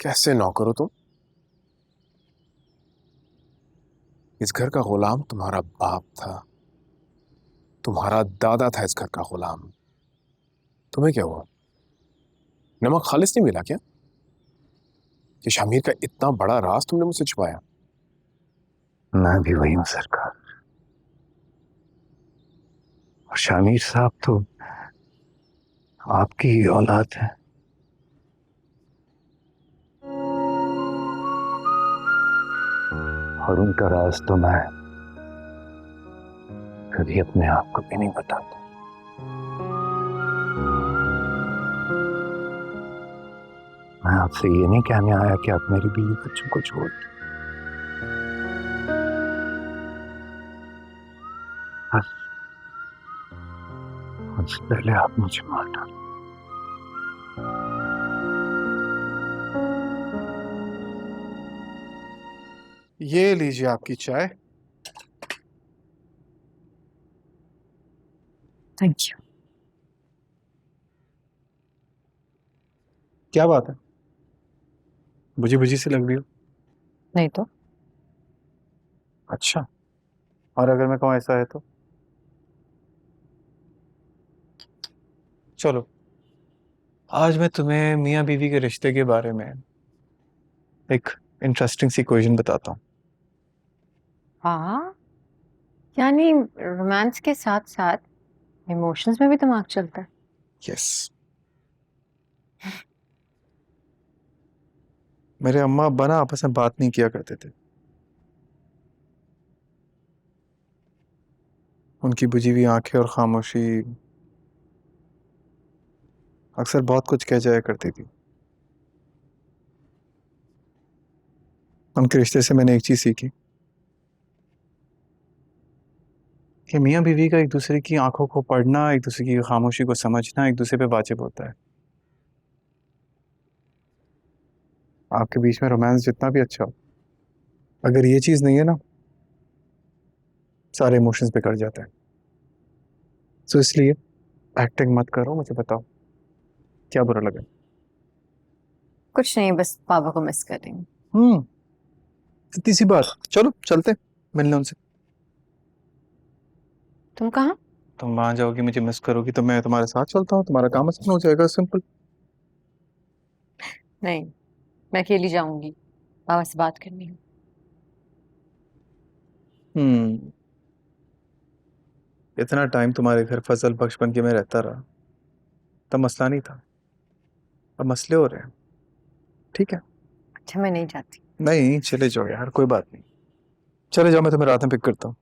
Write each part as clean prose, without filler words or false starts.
कैसे नौकर हो तुम? इस घर का गुलाम तुम्हारा बाप था, तुम्हारा दादा था इस घर का गुलाम। तुम्हें क्या हुआ? नमक खालिस नहीं मिला क्या कि शामिर का इतना बड़ा राज तुमने मुझसे छुपाया? मैं भी वही हूं सरकार। और शामिर साहब तो आपकी ही औलाद है। और उनका राज तो मैं कभी अपने आप को भी नहीं बताता। मैं आपसे ये नहीं कहने आया कि आप मेरी बीवी बच्चों को छोड़ दें। बस उससे पहले आप मुझे मार डालें। ये लीजिए आपकी चाय। Thank you. क्या बात है, बुझी बुझी सी लग रही हो। नहीं तो अच्छा, और अगर मैं कहूँ ऐसा है तो? चलो, आज मैं तुम्हें मियाँ बीवी के रिश्ते के बारे में एक इंटरेस्टिंग सी क्वेश्चन बताता हूँ। हाँ, यानी रोमांस के साथ साथ इमोशंस में भी दिमाग चलता है। यस, मेरे अम्मा अब्बा ना आपस में बात नहीं किया करते थे। उनकी बुझी हुई आंखें और खामोशी अक्सर बहुत कुछ कह जाया करती थी। उनके रिश्ते से मैंने एक चीज सीखी कि मियाँ बीवी का एक दूसरे की आंखों को पढ़ना, एक दूसरे की खामोशी को समझना, एक दूसरे पे वाजिब होता है। आपके बीच में रोमांस जितना भी अच्छा हो, अगर ये चीज नहीं है ना, सारे इमोशंस पे कर जाते हैं। तो इसलिए एक्टिंग मत करो, मुझे बताओ क्या बुरा लगा? कुछ नहीं, बस पापा को मिस कर रही हूँ। इतनी सी बात, चलो चलते मिलने उनसे। तुम कहाँ? तुम वहां जाओगी, मुझे मिस करोगी, तो मैं तुम्हारे साथ चलता हूँ, तुम्हारा काम आसान हो जाएगा, सिंपल। नहीं, मैं अकेली जाऊंगी, पापा से बात करनी है। हम्म इतना टाइम तुम्हारे घर फजल बख्श बन के मैं रहता रहा, तब मसला नहीं था, अब मसले हो रहे हैं। ठीक है? अच्छा, मैं नहीं जाती। नहीं, चले जाओ यार, कोई बात नहीं। चले जाओ, मैं तुम्हें रात में पिक करता हूँ।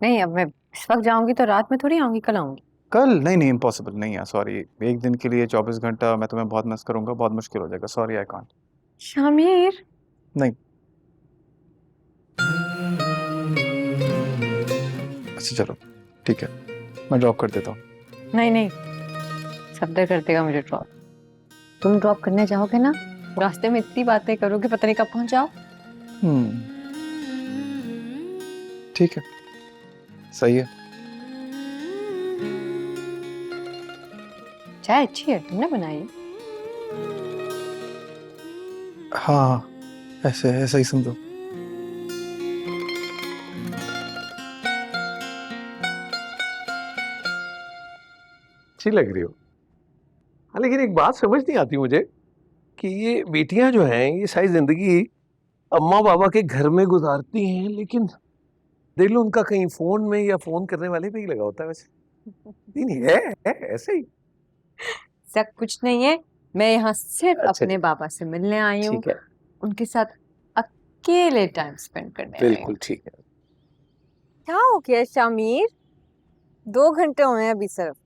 नहीं, अब मैं इस वक्त जाऊंगी तो रात में थोड़ी आऊंगी, कल आऊंगी। कल? नहीं नहीं, इम्पॉसिबल नहीं है, सॉरी। एक दिन के लिए 24 घंटा मैं तुम्हें बहुत मिस करूंगा, बहुत मुश्किल हो जाएगा, सॉरी आई कांट। शामिर। नहीं। अच्छा चलो, ठीक है, मैं ड्रॉप कर देता हूँ। नहीं नहीं, सफदर कर देगा मुझे ड्रॉप। तुम ड्रॉप करने जाओगे ना, रास्ते में इतनी बातें करोगे, पता नहीं कब पहुंच जाओ। ठीक है, सही है। चाय अच्छी है, तुमने बनाई? हाँ, ऐसे ऐसा ही समझो। अच्छी लग रही हो। हाँ, लेकिन एक बात समझ नहीं आती मुझे कि ये बेटियां जो हैं ये सारी जिंदगी अम्मा बाबा के घर में गुजारती हैं, लेकिन दिल उनका कहीं फोन में या फोन करने वाले पे ही लगा होता है। वैसे नहीं नहीं है ऐसे ही। सब कुछ नहीं है, मैं यहाँ सिर्फ अच्छा अपने बाबा से मिलने आई हूँ, ठीक है, उनके साथ अकेले टाइम स्पेंड करने आई हूँ। बिल्कुल ठीक है। क्या हो गया शामिर? 2 घंटे हुए हैं अभी सिर्फ।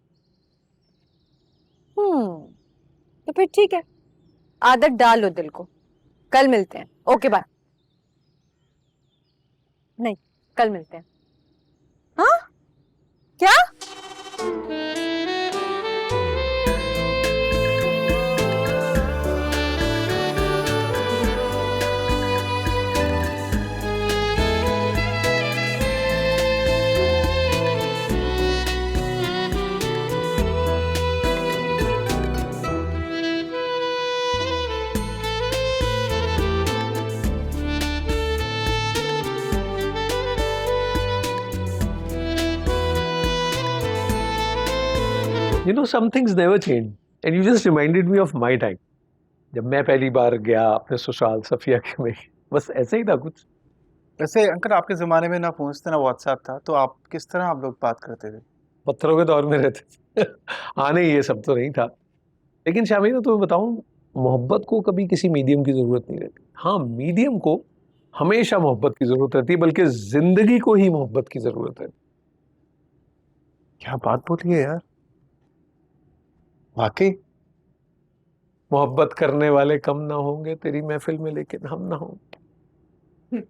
तो फिर ठीक है, आदत डालो दिल को। कल मिलते हैं, ओके बाय। नहीं, कल मिलते हैं। हाँ? क्या? You know, some things never change. And you just reminded me of my time. जब मैं पहली बार गया अपने ससुराल सफिया के में, बस ऐसे ही था कुछ. वैसे अंकल आपके ज़माने में ना फ़ोन था ना व्हाट्सएप था, तो आप किस तरह आप लोग बात करते थे? पत्थरों के दौर में रहते थे. आने ये सब तो नहीं था. लेकिन शामिर मैं तुम्हें बताऊं, मोहब्बत को कभी किसी मीडियम की ज़रूरत नहीं रहती. हाँ, मीडियम को हमेशा मोहब्बत की ज़रूरत रहती है, बल्कि ज़िंदगी को ही मोहब्बत की ज़रूरत है. क्या बात बोली है यार, वाकई. मोहब्बत करने वाले कम ना होंगे तेरी महफिल में, लेकिन हम ना होंगे.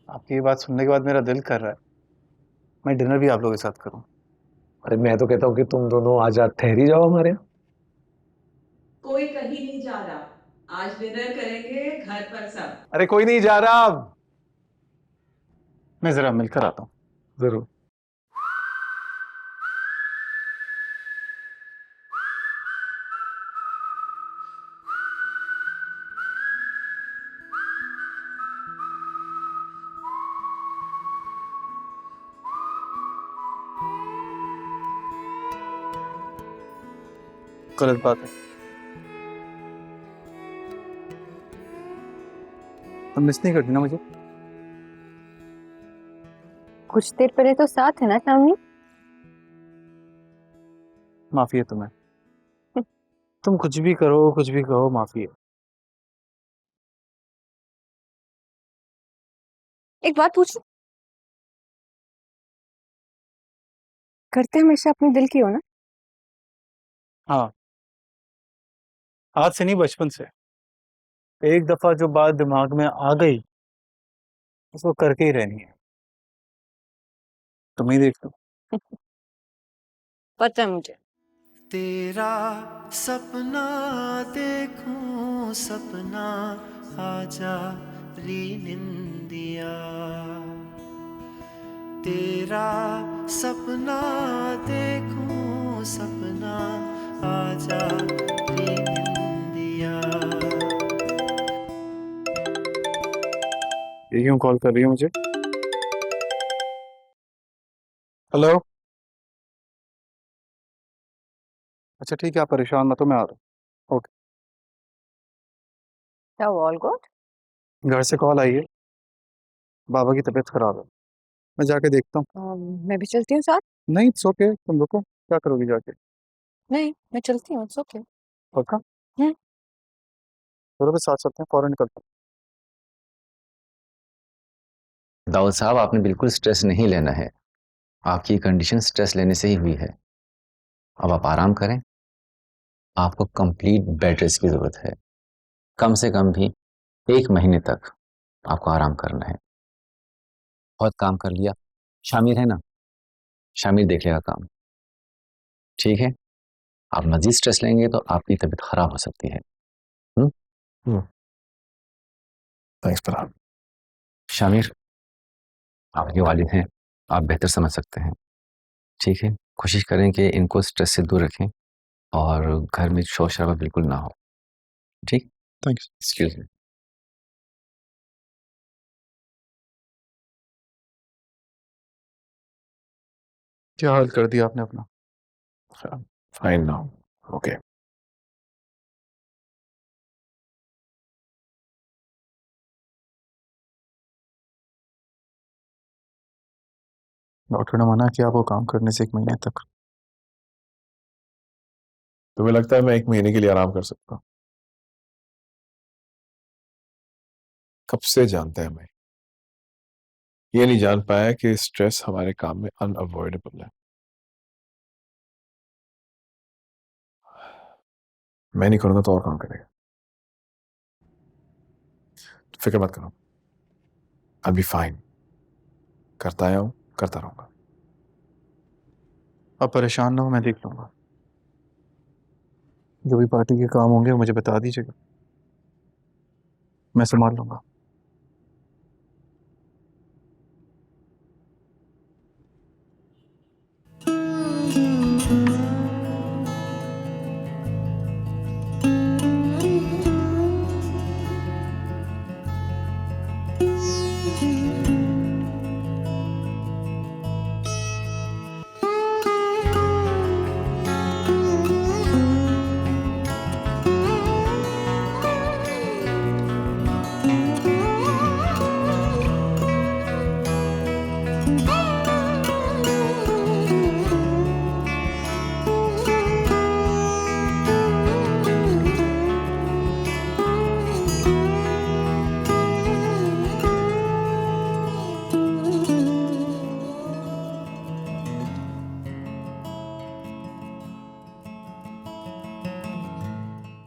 आपकी ये बात सुनने के बाद मेरा दिल कर रहा है मैं डिनर भी आप लोगों के साथ करूं. अरे मैं तो कहता हूँ कि तुम दोनों आज रात ठहरी जाओ हमारे यहाँ. कोई कहीं नहीं जा रहा, आज डिनर करेंगे घर पर सब। अरे कोई नहीं जा रहा. मैं ज़रा मिलकर आता हूँ. जरूर. गलत बात है. तुम मिस नहीं करती ना मुझे? कुछ देर पहले तो साथ है ना शामनी. माफी है तुम्हें. तुम कुछ भी करो कुछ भी कहो, माफी है. एक बात पूछूं, करते हमेशा अपने दिल की हो ना? हाँ, आज से नहीं बचपन से. एक दफा जो बात दिमाग में आ गई उसको करके ही रहनी है. तुम ही देख लो. पता है मुझे. तेरा सपना देखूं सपना आजा री निंदिया. तेरा सपना देखूं सपना आजा री निंदिया. ये क्यों कॉल कर रही हो मुझे? हेलो. अच्छा ठीक है, आप परेशान मत हो, मैं आ रहा हूँ. क्या ऑल गुड? घर से कॉल आई है, बाबा की तबीयत खराब है. मैं जाके देखता हूँ. मैं भी चलती हूँ साथ. नहीं, इट्स ओके, तुम रुको. क्या करोगी जाके? नहीं, मैं चलती हूँ. It's okay. पक्का? हम्म. चलो फिर साथ चलते हैं, फौरन निकलते हैं. दाऊद साहब, आपने बिल्कुल स्ट्रेस नहीं लेना है. आपकी कंडीशन स्ट्रेस लेने से ही हुई है. अब आप आराम करें. आपको कंप्लीट बेड रेस्ट की ज़रूरत है. कम से कम भी 1 महीने तक आपको आराम करना है. बहुत काम कर लिया. शामिर है ना, शामिर देख लेगा काम. ठीक है. आप मजीद स्ट्रेस लेंगे तो आपकी तबीयत खराब हो सकती है. थैंक्स फरहान. शामिर, आपके वालिद हैं, आप बेहतर समझ सकते हैं. ठीक है, कोशिश करें कि इनको स्ट्रेस से दूर रखें और घर में शोर शराबा बिल्कुल ना हो. ठीक. थैंक्स. Excuse me. क्या हाल कर दिया आपने अपना? Fine now. ओके. डॉक्टर ने मना किया आपको काम करने से 1 महीने तक. तुम्हें लगता है मैं 1 महीने के लिए आराम कर सकता हूँ? कब से जानते हैं हमें. ये नहीं जान पाया कि स्ट्रेस हमारे काम में अनअवॉइडेबल है. मैं नहीं करूंगा तो और कौन करेगा. फिक्र मत करो. I'll be fine. करता आया हूं, करता रहूंगा. आप परेशान ना हो, मैं देख लूंगा. जो भी पार्टी के काम होंगे मुझे बता दीजिएगा, मैं संभाल लूंगा.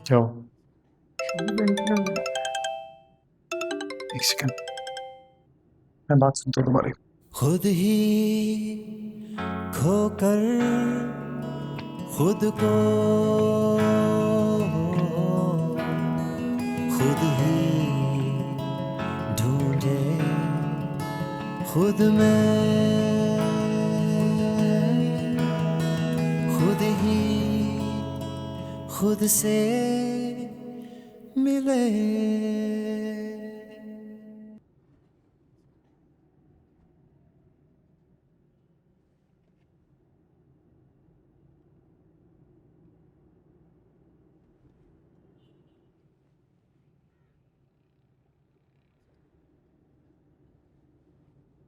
जाओ। एक सेकंड, मैं बात सुनता हूँ तुम्हारी। खुद ही खोकर खुद को खुद ही ढूंढे खुद में खुद ही खुद से मिले।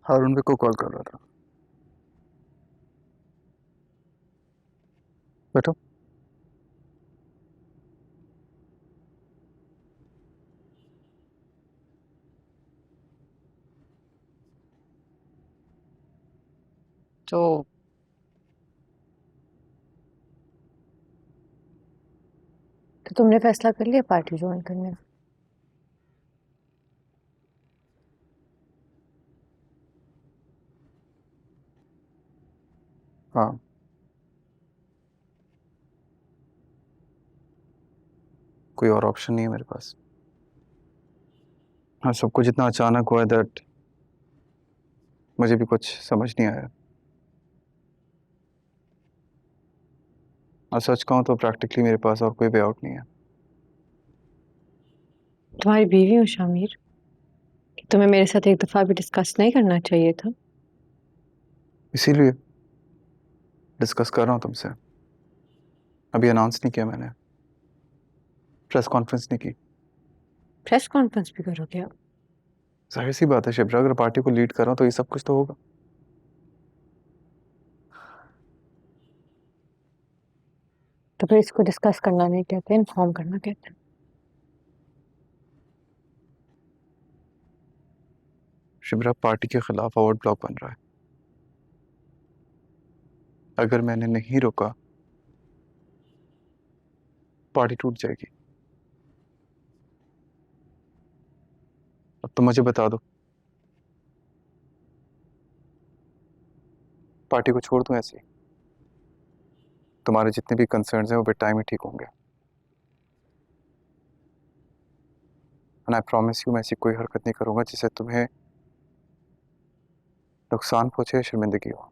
हारून को कॉल कर रहा था। बैठो। तो तुमने फैसला कर लिया पार्टी ज्वाइन करने का? हाँ, कोई और ऑप्शन नहीं है मेरे पास। हाँ, सब कुछ इतना अचानक हुआ है दैट मुझे भी कुछ समझ नहीं आया। और सच कहूँ तो प्रैक्टिकली मेरे पास और कोई वे आउट नहीं है। तुम्हारी बीवी हूँ शामिर, तुम्हें मेरे साथ एक दफा भी डिस्कस नहीं करना चाहिए था? इसीलिए डिस्कस कर रहा हूँ तुमसे। अभी अनाउंस नहीं किया मैंने, प्रेस कॉन्फ्रेंस नहीं की। प्रेस कॉन्फ्रेंस भी करोगे आप? जाहिर सी बात है शिप्रा, अगर पार्टी को लीड कर रहा हूँ तो ये सब कुछ तो होगा। तो फिर इसको डिस्कस करना नहीं कहते, इन्फॉर्म करना कहते हैं। शिप्रा, पार्टी के खिलाफ अवार्ड ब्लॉक बन रहा है। अगर मैंने नहीं रोका पार्टी टूट जाएगी। अब तो मुझे बता दो, पार्टी को छोड़ दूं ऐसे ही? तुम्हारे जितने भी कंसर्न्स हैं वो टाइम ही ठीक होंगे। एंड आई प्रॉमिस यू, मैं ऐसी कोई हरकत नहीं करूंगा जिससे तुम्हें नुकसान पहुंचे या शर्मिंदगी हो।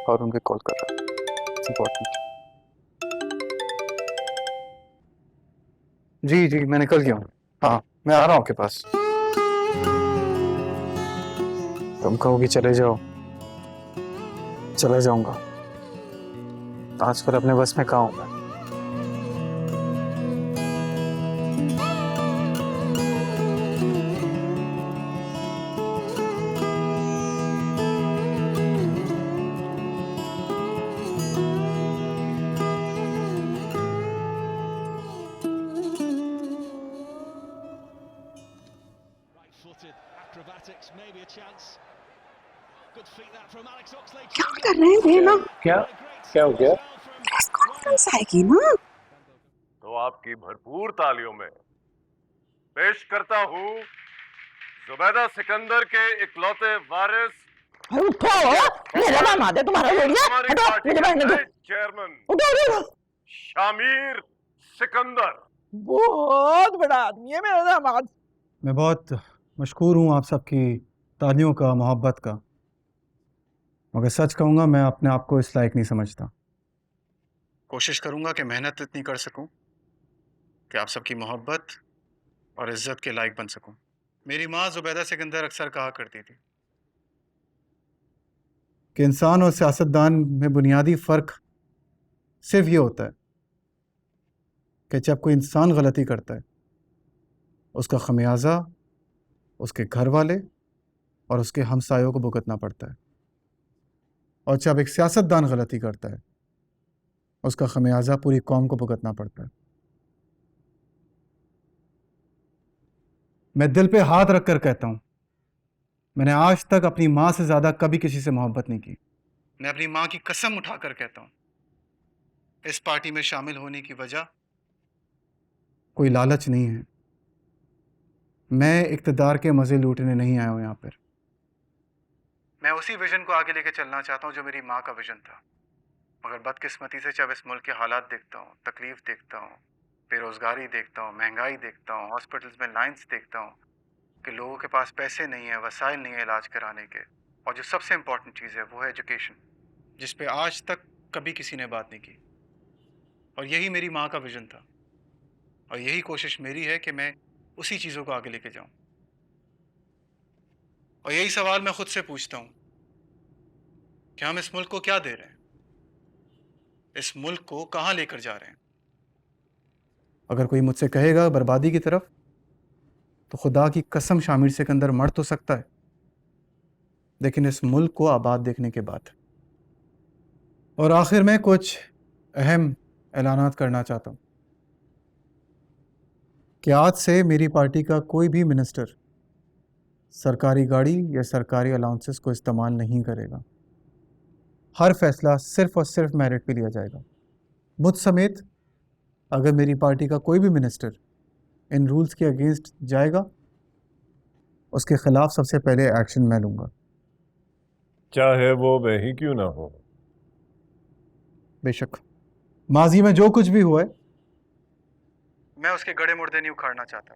और उनके कॉल कर रहा है, इट्स इम्पोर्टेंट। जी जी, मैं निकल गया हूँ। हाँ, मैं आ रहा हूँ आपके पास। तुम कहोगी चले जाओ, चला जाऊंगा। आजकल अपने बस में कहाँ हूँ मैं। क्या कर रहे हैं ना? क्या क्या हो गया? प्रेस कॉन्फ्रेंस आएगी ना? तो आपकी भरपूर तालियों में पेश करता हूँ जुबैदा सिकंदर के इकलौते वारिस, अरे उठो, मेरा दामाद है तुम्हारा लोड़िया। हमारी हटो, पार्टी मुझे बैठने दो। के चेयरमैन उठो उठो। शामिर सिकंदर। बहुत बड़ा आदमी है मेरा दामाद। मैं बहुत मशकूर हूँ आप सबकी तालियों का, मोहब्बत का, मगर सच कहूँगा मैं अपने आप को इस लायक नहीं समझता। कोशिश करूँगा कि मेहनत इतनी कर सकूँ कि आप सबकी मोहब्बत और इज्जत के लायक बन सकूँ। मेरी माँ जुबैदा सिकंदर अक्सर कहा करती थी कि इंसान और सियासतदान में बुनियादी फ़र्क सिर्फ ये होता है कि जब कोई इंसान गलती करता है उसका खमियाजा उसके घर वाले और उसके हमसायों को भुगतना पड़ता है, और जब एक सियासतदान गलती करता है उसका खमियाजा पूरी कौम को भुगतना पड़ता है। मैं दिल पे हाथ रखकर कहता हूँ, मैंने आज तक अपनी माँ से ज़्यादा कभी किसी से मोहब्बत नहीं की। मैं अपनी माँ की कसम उठाकर कहता हूँ, इस पार्टी में शामिल होने की वजह कोई लालच नहीं है। मैं इक़्तिदार के मज़े लूटने नहीं आया हूँ यहाँ पर। मैं उसी विजन को आगे लेके चलना चाहता हूँ जो मेरी माँ का विजन था। मगर बदकिस्मती से जब इस मुल्क के हालात देखता हूँ, तकलीफ देखता हूँ, बेरोज़गारी देखता हूँ, महंगाई देखता हूँ, हॉस्पिटल्स में लाइंस देखता हूँ कि लोगों के पास पैसे नहीं है, वसाइल नहीं है इलाज कराने के, और जो सबसे इम्पॉर्टेंट चीज़ है वो है एजुकेशन, जिस पे आज तक कभी किसी ने बात नहीं की। और यही मेरी माँ का विजन था, और यही कोशिश मेरी है कि मैं उसी चीज़ों को आगे लेके जाऊँ। और यही सवाल मैं खुद से पूछता हूँ कि हम इस मुल्क को क्या दे रहे हैं, इस मुल्क को कहाँ लेकर जा रहे हैं। अगर कोई मुझसे कहेगा बर्बादी की तरफ, तो खुदा की कसम शामिर सिकंदर मर तो सकता है, लेकिन इस मुल्क को आबाद देखने के बाद। और आखिर में कुछ अहम ऐलानात करना चाहता हूँ कि आज से मेरी पार्टी का कोई भी मिनिस्टर सरकारी गाड़ी या सरकारी अलाउंसेस को इस्तेमाल नहीं करेगा। हर फैसला सिर्फ और सिर्फ मेरिट पे लिया जाएगा। मुझ समेत अगर मेरी पार्टी का कोई भी मिनिस्टर इन रूल्स के अगेंस्ट जाएगा, उसके खिलाफ सबसे पहले एक्शन मैं लूँगा, चाहे वो मैं ही क्यों ना हो। बेशक माजी में जो कुछ भी हुआ है, मैं उसके गड़े मुर्दे नहीं उखाड़ना चाहता।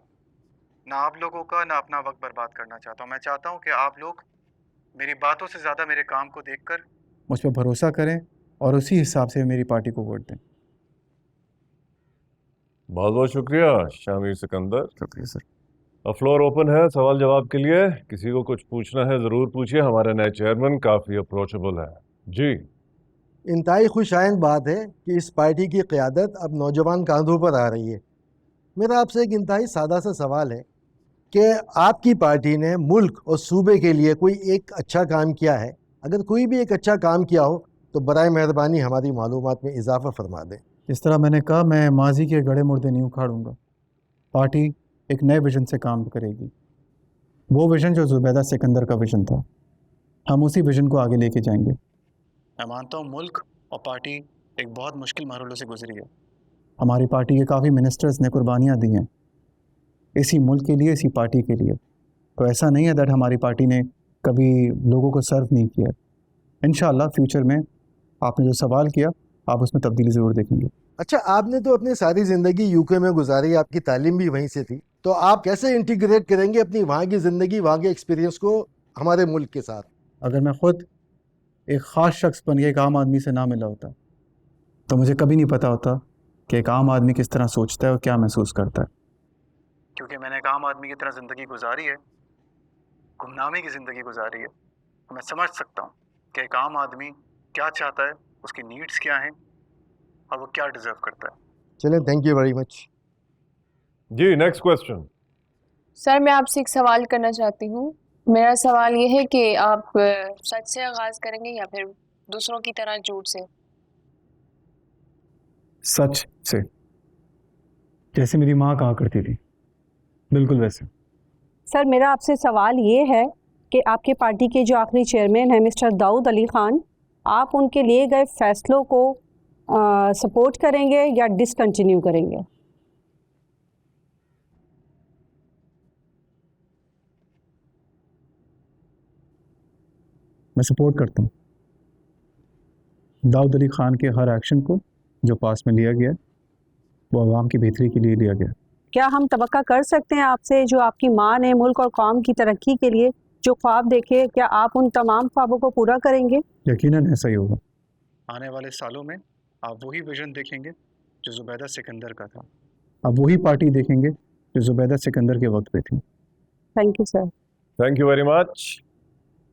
ना आप लोगों का, ना अपना वक्त बर्बाद करना चाहता हूँ। मैं चाहता हूँ कि आप लोग मेरी बातों से ज़्यादा मेरे काम को देखकर मुझ पर भरोसा करें और उसी हिसाब से मेरी पार्टी को वोट दें। बहुत बहुत शुक्रिया शामिर सिकंदर। शुक्रिया सर। अब फ्लोर ओपन है सवाल जवाब के लिए। किसी को कुछ पूछना है ज़रूर पूछिए। हमारे नए चेयरमैन काफ़ी अप्रोचेबल है। जी। इंतहाई खुशाइंद बात है कि इस पार्टी की क़यादत अब नौजवान कांधों पर आ रही है। मेरा आपसे एक इंतहाई सादा सा सवाल है कि आपकी पार्टी ने मुल्क और सूबे के लिए कोई एक अच्छा काम किया है? अगर कोई भी एक अच्छा काम किया हो तो बराए मेहरबानी हमारी मालूमात में इजाफा फरमा दें। इस तरह मैंने कहा, मैं माजी के गड़े मुर्दे नहीं उखाड़ूंगा। पार्टी एक नए विजन से काम करेगी, वो विजन जो जुबैदा सिकंदर का विजन था। हम उसी विजन को आगे लेके जाएंगे। मैं मानता हूँ मुल्क और पार्टी एक बहुत मुश्किल मरहलों से गुजरी है। हमारी पार्टी के काफ़ी मिनिस्टर्स ने कुर्बानियाँ दी हैं इसी मुल्क के लिए, इसी पार्टी के लिए। तो ऐसा नहीं है दैट हमारी पार्टी ने कभी लोगों को सर्व नहीं किया। इंशाअल्लाह फ्यूचर में आपने जो सवाल किया, आप उसमें तब्दीली ज़रूर देखेंगे। अच्छा, आपने तो अपनी सारी ज़िंदगी यूके में गुजारी, आपकी तालीम भी वहीं से थी, तो आप कैसे इंटीग्रेट करेंगे अपनी वहाँ की ज़िंदगी, वहाँ के एक्सपीरियंस को हमारे मुल्क के साथ? अगर मैं ख़ुद एक ख़ास शख्स बन के एक आम आदमी से ना मिला होता तो मुझे कभी नहीं पता होता कि एक आम आदमी किस तरह सोचता है और क्या महसूस करता है। क्योंकि मैंने एक आम आदमी की तरह ज़िंदगी गुजारी है, गुमनामी की ज़िंदगी गुजारी है, तो मैं समझ सकता हूँ कि एक आम आदमी क्या चाहता है, उसकी नीड्स क्या हैं और वो क्या डिज़र्व करता है। चलें, थैंक यू वेरी मच। जी, नेक्स्ट क्वेश्चन। सर, मैं आपसे एक सवाल करना चाहती हूँ। मेरा सवाल ये है कि आप सच से आगाज़ करेंगे या फिर दूसरों की तरह झूठ से? सच से, जैसे मेरी माँ कहा करती थी, बिल्कुल वैसे। सर, मेरा आपसे सवाल ये है कि आपके पार्टी के जो आखिरी चेयरमैन हैं मिस्टर दाऊद अली खान, आप उनके लिए गए फैसलों को सपोर्ट करेंगे या डिसकंटिन्यू करेंगे? मैं सपोर्ट करता हूँ दाऊद अली खान के हर एक्शन को जो पास में लिया गया, वो आवाम की बेहतरी के लिए लिया गया। क्या हम तवक्का कर सकते हैं आपसे, जो आपकी माँ ने मुल्क और कौम की तरक्की के लिए जो ख्वाब देखे, क्या आप उन तमाम ख्वाबों को पूरा करेंगे? यकीनन ऐसा ही होगा। आने वाले सालों में आप वही विजन देखेंगे जो जुबैदा सिकंदर का था। आप वही पार्टी देखेंगे जो जुबैदा सिकंदर के वक्त पे थी। Thank you sir. Thank you very much.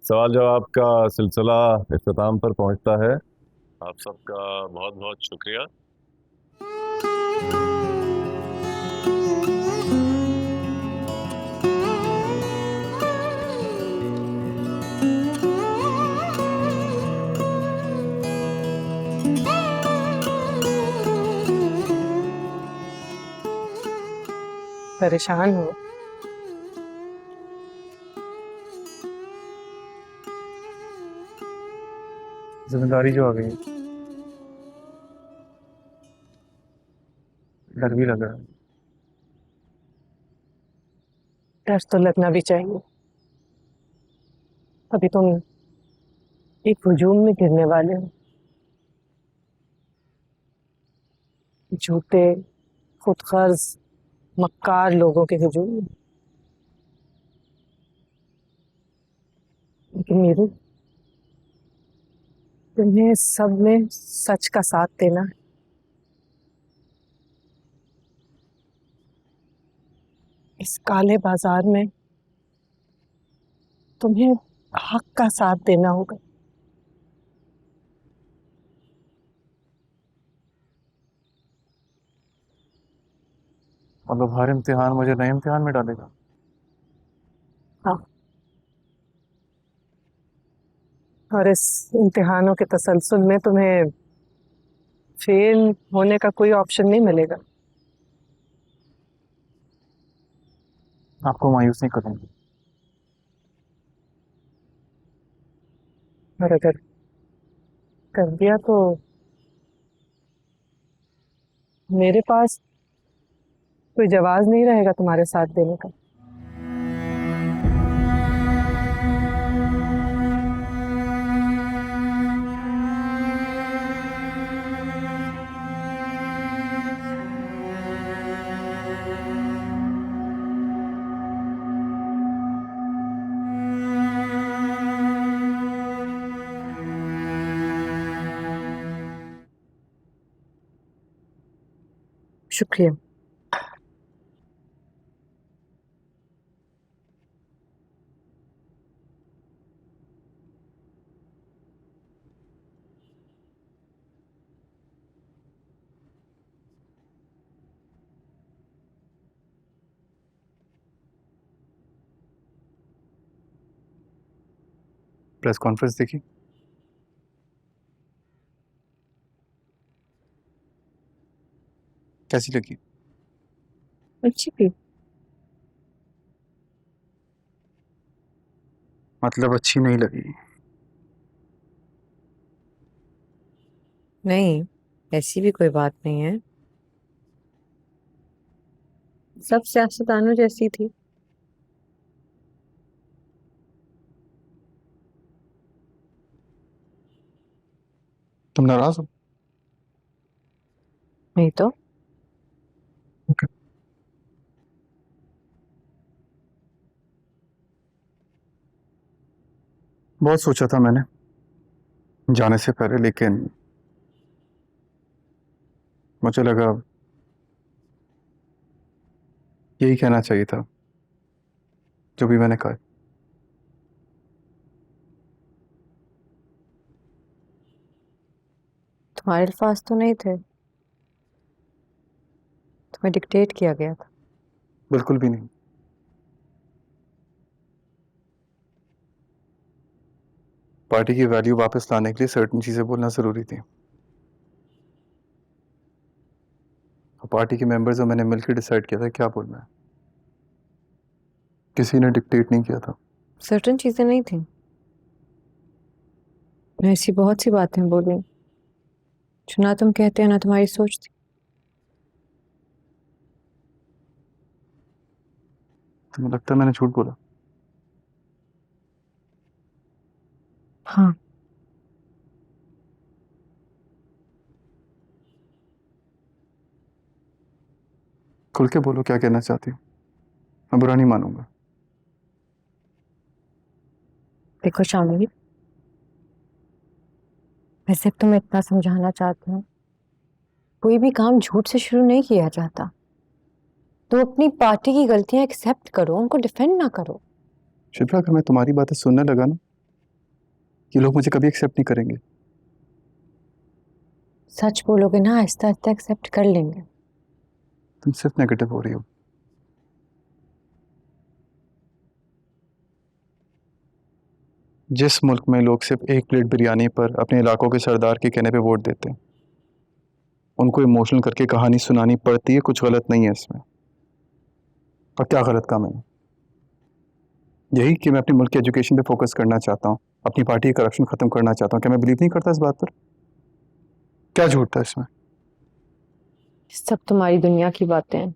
सवाल जवाब का सिलसिला इख्तिताम पर पहुंचता है। आप सबका बहुत बहुत शुक्रिया। परेशान हो? जिम्मेदारी जो आ गई, डर भी लग रहा है। डर तो लगना भी चाहिए। अभी तुम एक हुजूम में गिरने वाले हो। झूठे, खुदगर्ज, मक्कार लोगों के हुजूम में। लेकिन मेरे तुम्हें सब में सच का साथ देना है। इस काले बाजार में तुम्हें हक का साथ देना होगा। मतलब हर इम्तिहान मुझे नए इम्तिहान में डालेगा? हाँ, और इस इम्तिहानों के तसलसल में तुम्हें फेल होने का कोई ऑप्शन नहीं मिलेगा। आपको मायूस नहीं करूंगी। और अगर कर दिया तो मेरे पास कोई जवाब नहीं रहेगा तुम्हारे साथ देने का। शुक्रिया। प्रेस कॉन्फ्रेंस देखी? कैसी लगी? अच्छी थी। मतलब अच्छी नहीं लगी? नहीं, ऐसी भी कोई बात नहीं है। सब सियासतदानों जैसी थी। तुम नाराज हो? नहीं तो। बहुत सोचा था मैंने जाने से पहले, लेकिन मुझे लगा यही कहना चाहिए था जो भी मैंने कहा। तुम्हारे अल्फाज तो नहीं थे, तुम्हें डिक्टेट किया गया था। बिल्कुल भी नहीं। पार्टी की वैल्यू वापस लाने के लिए सर्टेन चीजें बोलना जरूरी थी। पार्टी के मेंबर्स और मैंने मिलकर डिसाइड किया था क्या बोलना है। किसी ने डिक्टेट नहीं किया था। सर्टेन चीजें नहीं थी। मैं ऐसी बहुत सी बातें बोली जो ना तुम कहते हैं ना तुम्हारी सोच थी। तुम्हें लगता है मैंने झूठ बोला? हाँ। खुल के बोलो क्या कहना चाहती हो, मैं बुरा नहीं मानूंगा। देखो शामिर, मैं सिर्फ तुम्हें इतना समझाना चाहती हूँ, कोई भी काम झूठ से शुरू नहीं किया जाता। तो अपनी पार्टी की गलतियां एक्सेप्ट करो, उनको डिफेंड ना करो। शिल्पा, अगर मैं तुम्हारी बातें सुनने लगा ना, ये लोग मुझे कभी एक्सेप्ट नहीं करेंगे। सच बोलोगे ना, आहिस्ता आहिस्ता एक्सेप्ट कर लेंगे। तुम सिर्फ नेगेटिव हो रही हो। जिस मुल्क में लोग सिर्फ एक प्लेट बिरयानी पर अपने इलाकों के सरदार के कहने पे वोट देते हैं, उनको इमोशनल करके कहानी सुनानी पड़ती है। कुछ गलत नहीं है इसमें। और क्या गलत काम है? यही कि मैं अपने मुल्क की एजुकेशन पे फोकस करना चाहता हूँ, अपनी पार्टी की करप्शन खत्म करना चाहता हूँ। क्या मैं बिलीव नहीं करता इस बात पर? क्या झूठ था इसमें? सब तुम्हारी दुनिया की बातें हैं।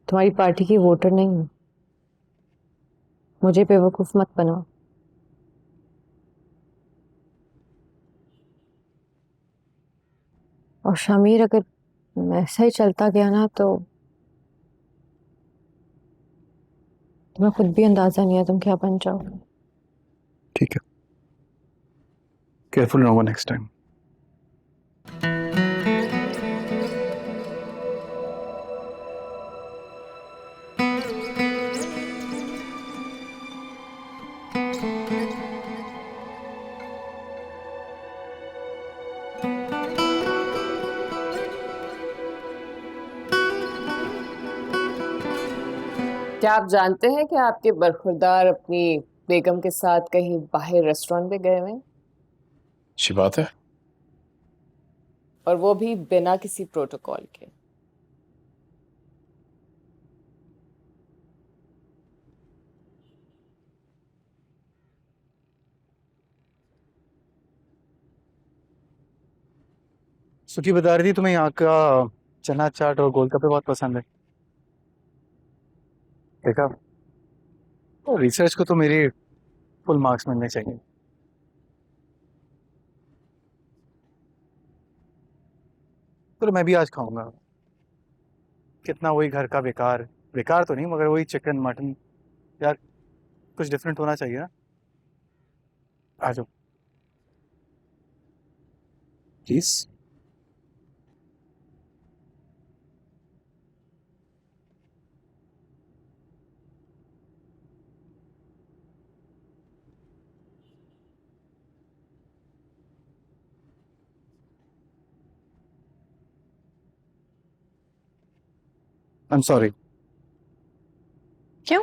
तुम्हारी पार्टी की वोटर नहीं हूं। मुझे बेवकूफ मत बनाओ। और शामिर, अगर ऐसा ही चलता गया ना तो तुम्हें खुद भी अंदाजा नहीं है तुम क्या बन जाओगे। ठीक है, केयरफुल रहूंगा नेक्स्ट टाइम। क्या आप जानते हैं कि आपके बरखुरदार अपनी बेगम के साथ कहीं बाहर रेस्टोरेंट पे गए हुए हैं? अच्छी बात है। और वो भी बिना किसी प्रोटोकॉल के। सुखी बता रही थी तुम्हें यहाँ का चना चाट और गोलगप्पे बहुत पसंद है। देखा, तो रिसर्च को तो मेरी फुल मार्क्स मिलने चाहिए। तो मैं भी आज खाऊंगा। कितना वही घर का बेकार बेकार तो नहीं, मगर वही चिकन मटन। यार कुछ डिफरेंट होना चाहिए ना। आ जाओ प्लीज। I am sorry. क्यों?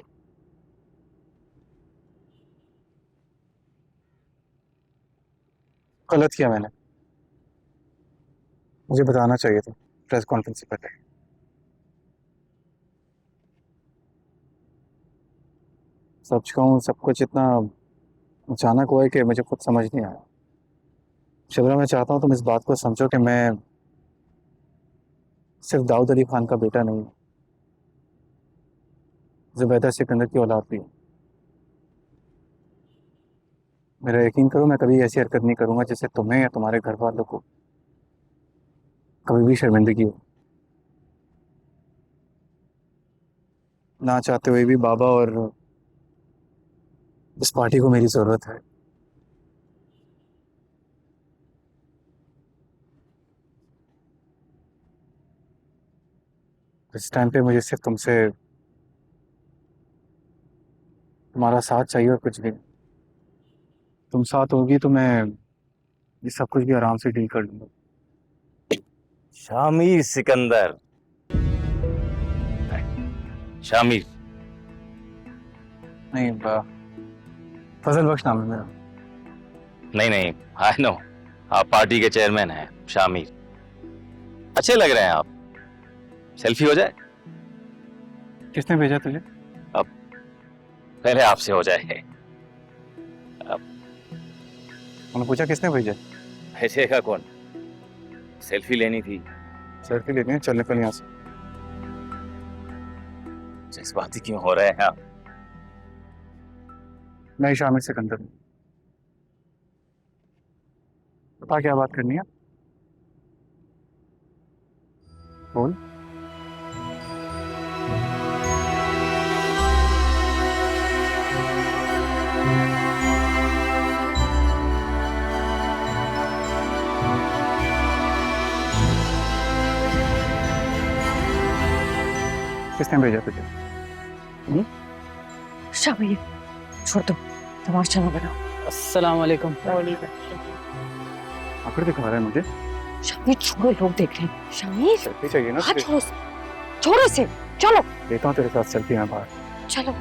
गलत किया मैंने, मुझे बताना चाहिए था प्रेस कॉन्फ्रेंस से पहले। सच कहूँ सब कुछ इतना अचानक हुआ है कि मुझे खुद समझ नहीं आया। शिवरा, मैं चाहता हूँ तुम इस बात को समझो कि मैं सिर्फ दाऊद अली खान का बेटा नहीं, जुबैदा सिकंदर की औलाद भी हूँ। मेरा यकीन करो, मैं कभी ऐसी हरकत नहीं करूंगा जिससे तुम्हें या तुम्हारे घर वालों को कभी भी शर्मिंदगी हो। ना चाहते हुए भी बाबा और इस पार्टी को मेरी जरूरत है। इस टाइम पे मुझे सिर्फ तुमसे तुम्हारा साथ चाहिए और कुछ भी नहीं। तुम साथ होगी तो मैं ये सब कुछ भी आराम से डील कर लूंगा। शामिर सिकंदर। शामिर नहीं, फजल बख्श नाम है मेरा। नहीं नहीं, आई नो, आप पार्टी के चेयरमैन हैं शामिर। अच्छे लग रहे हैं आप। सेल्फी हो जाए? किसने भेजा तुझे? अब पहले आपसे हो जाए। उन्होंने पूछा किसने भेजा? भेजेगा कौन? सेल्फी लेनी थी। सेल्फी लेनी है, चल निकल यहाँ से। जज्बाती क्यों हो रहे हैं आप? मैं शामिर सिकंदर हूँ। बता क्या बात करनी है, बोल। किसने भेजा तुझे? शामिर, छोड़ दो, तमाशा न बनाओ। अस्सलाम वालेकुम। आखिर दिखा रहा है मुझे। शामिर छोड़ो, लोग देख रहे हैं। शामिर सेल्फी चाहिए ना हाँ, तुझे? छोड़ो छोड़ो इसे, चलो। देता हूँ तेरे साथ सेल्फी में बाहर। चलो।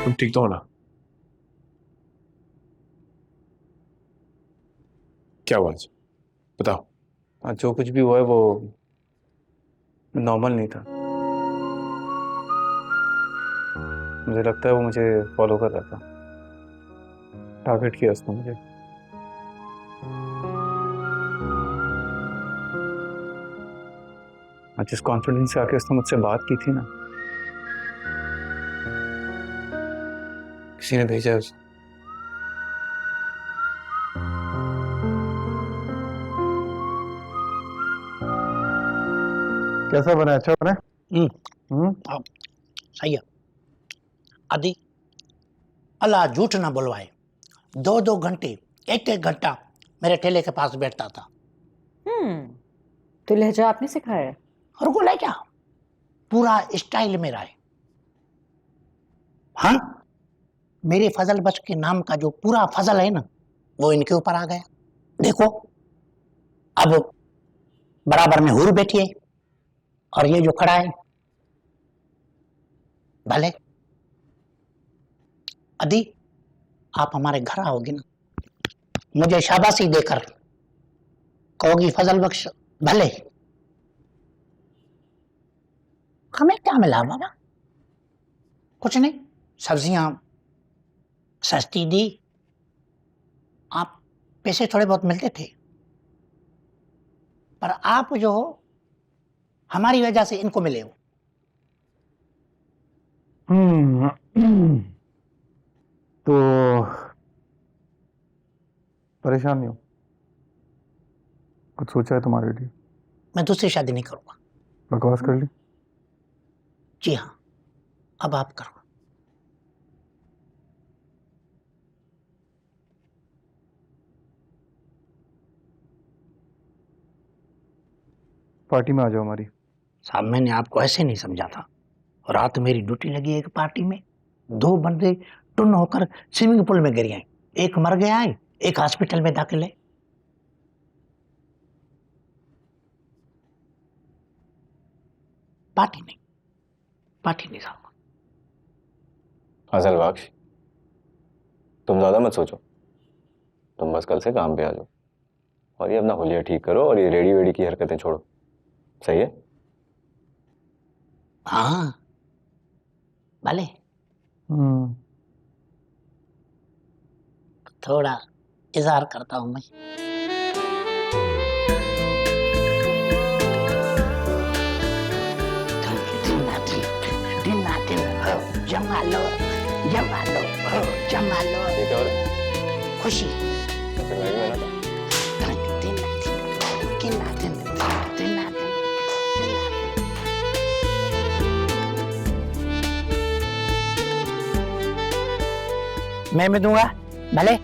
तुम ठीक तो हो ना? क्या हुआ आज बताओ। आज जो कुछ भी हुआ है वो नॉर्मल नहीं था। मुझे लगता है वो मुझे फॉलो कर रहा था, टारगेट किया उसने मुझे। आज जिस कॉन्फिडेंस से आके उसने मुझसे बात की थी ना, किसी ने भेजा है उसे। कैसा बना? अच्छा बना? सही है। आदि अल्लाह झूठ ना बुलवाए, 2-2 घंटे 1-1 घंटा मेरे ठेले के पास बैठता था। तो लहजा आपने सिखाया है? और को लहजा पूरा स्टाइल मेरा है। हाँ, मेरे फजल बख्श के नाम का जो पूरा फजल है ना, वो इनके ऊपर आ गया। देखो अब बराबर में हूर बैठी है और ये जो खड़ा है भले। अदी आप हमारे घर आओगे ना, मुझे शाबाशी देकर कहोगी फजल बख्श भले। हमें क्या मिला बाबा? कुछ नहीं, सब्जियां सस्ती दी, आप पैसे थोड़े बहुत मिलते थे, पर आप जो हो हमारी वजह से इनको मिले हो। तो परेशान नहीं हो? कुछ सोचा है तुम्हारे लिए? मैं दूसरी शादी नहीं करूंगा। बकवास कर ली? जी हाँ, अब आप करो। पार्टी में आ जाओ हमारी। साहब मैंने आपको ऐसे नहीं समझा था। रात मेरी ड्यूटी लगी एक पार्टी में, 2 बंदे टुन होकर स्विमिंग पूल में गिर गए। एक मर गया है, एक हॉस्पिटल में दाखिल है। पार्टी नहीं साहब। फजल बख्श, तुम ज्यादा मत सोचो, तुम बस कल से काम पे आ जाओ और ये अपना हुलिया ठीक करो और ये रेडी वेडी की हरकतें छोड़ो। सही है? हाँ भले। थोड़ा इजहार करता हूं मैं। जमा लो खुशी। मैं दूंगा भले।